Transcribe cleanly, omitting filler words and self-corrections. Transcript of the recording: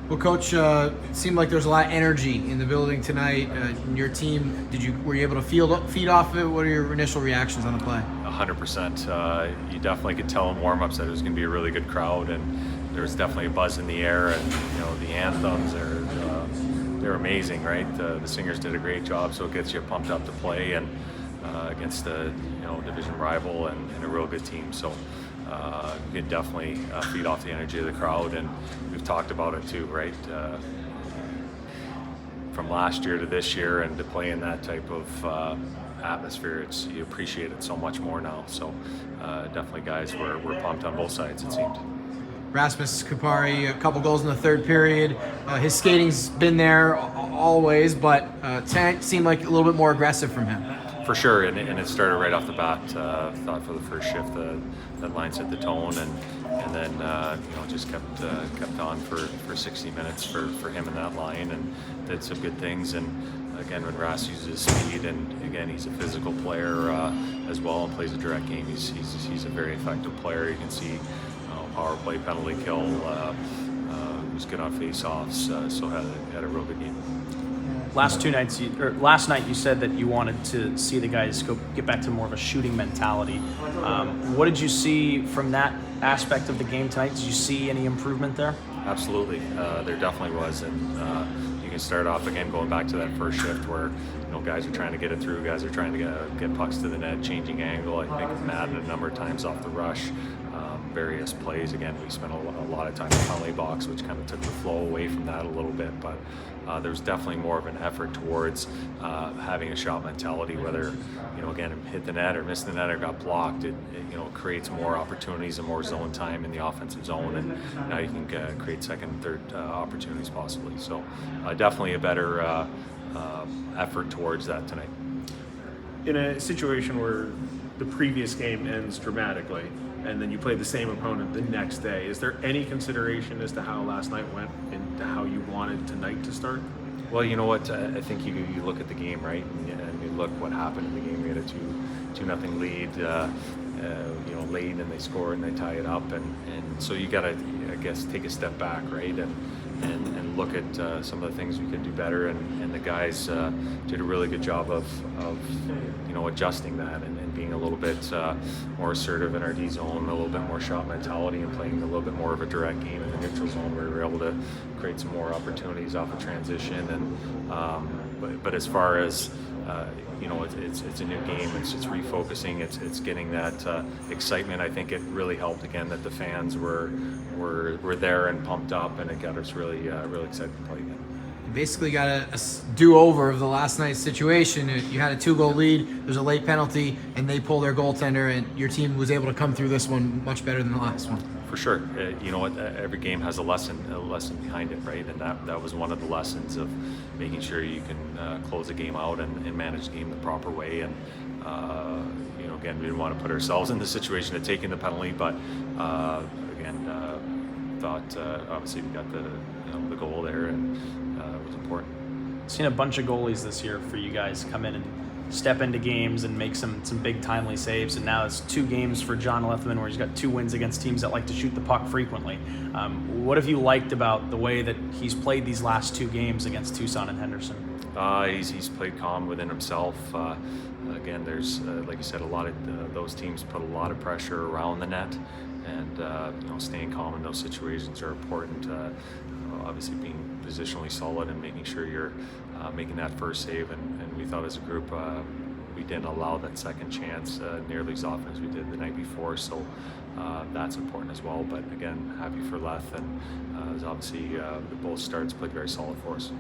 Well, Coach, it seemed like there's a lot of energy in the building tonight. Your team, were you able to feed off of it? What are your initial reactions on the play? 100%. You definitely could tell in warm-ups that it was going to be a really good crowd, and there was definitely a buzz in the air. And the anthems they're amazing, right? The singers did a great job, so it gets you pumped up to play and against a division rival and a real good team. So you can definitely feed off the energy of the crowd, and we've talked about it too, right? From last year to this year, and to play in that type of atmosphere, you appreciate it so much more now. So definitely, guys, we're pumped on both sides, it seemed. Rasmus Kupari, a couple goals in the third period. His skating's been there always, but tonight seemed like a little bit more aggressive from him. For sure, and it started right off the bat. Thought for the first shift that line set the tone, and then just kept on for 60 minutes for him in that line, and did some good things. And again, when Ras uses speed, and again he's a physical player as well, and plays a direct game. He's a very effective player. You can see power play, penalty kill. He was good on face-offs, so had a real good game. Last night you said that you wanted to see the guys get back to more of a shooting mentality. What did you see from that aspect of the game tonight? Did you see any improvement there? Absolutely, there definitely was, and you can start off again going back to that first shift where guys are trying to get it through, guys are trying to get pucks to the net, changing angle. I think Madden a number of times off the rush. Various plays. Again, we spent a lot of time in the penalty box, which kind of took the flow away from that a little bit, but there was definitely more of an effort towards having a shot mentality, whether again hit the net or missed the net or got blocked. It creates more opportunities and more zone time in the offensive zone, and now you can create second and third opportunities possibly. So definitely a better effort towards that tonight. In a situation where the previous game ends dramatically and then you play the same opponent the next day, is there any consideration as to how last night went and how you wanted tonight to start? Well, you know what? I think you look at the game, right, and you look what happened in the game. We had a 2-0 lead, late, and they score and they tie it up, and so you got to, I guess, take a step back, right, and look at some of the things we could do better, and the guys did a really good job of adjusting that and being a little bit more assertive in our D zone, a little bit more shot mentality, and playing a little bit more of a direct game in the neutral zone where we were able to create some more opportunities off of transition. And but as far as it's a new game. It's refocusing. It's getting that excitement. I think it really helped again that the fans were there and pumped up, and it got us really excited to play again. You basically got a do-over of the last night's situation. You had a 2-goal lead. There's a late penalty, and they pull their goaltender, and your team was able to come through this one much better than the last one. For sure. You know what? Every game has a lesson behind it, right? And that was one of the lessons of making sure you can close a game out and manage the game the proper way. And again, we didn't want to put ourselves in the situation of taking the penalty, but thought obviously we got the goal there, and it was important. Seen a bunch of goalies this year for you guys come in and step into games and make some big timely saves, and now it's 2 games for John Lethman where he's got 2 wins against teams that like to shoot the puck frequently. What have you liked about the way that he's played these last 2 games against Tucson and Henderson? He's played calm within himself. Again, there's like you said, a lot of those teams put a lot of pressure around the net, and staying calm in those situations are important. Obviously being positionally solid and making sure you're making that first save, and we thought as a group we didn't allow that second chance nearly as often as we did the night before, so that's important as well. But again, happy for Leth, and obviously both starts played very solid for us.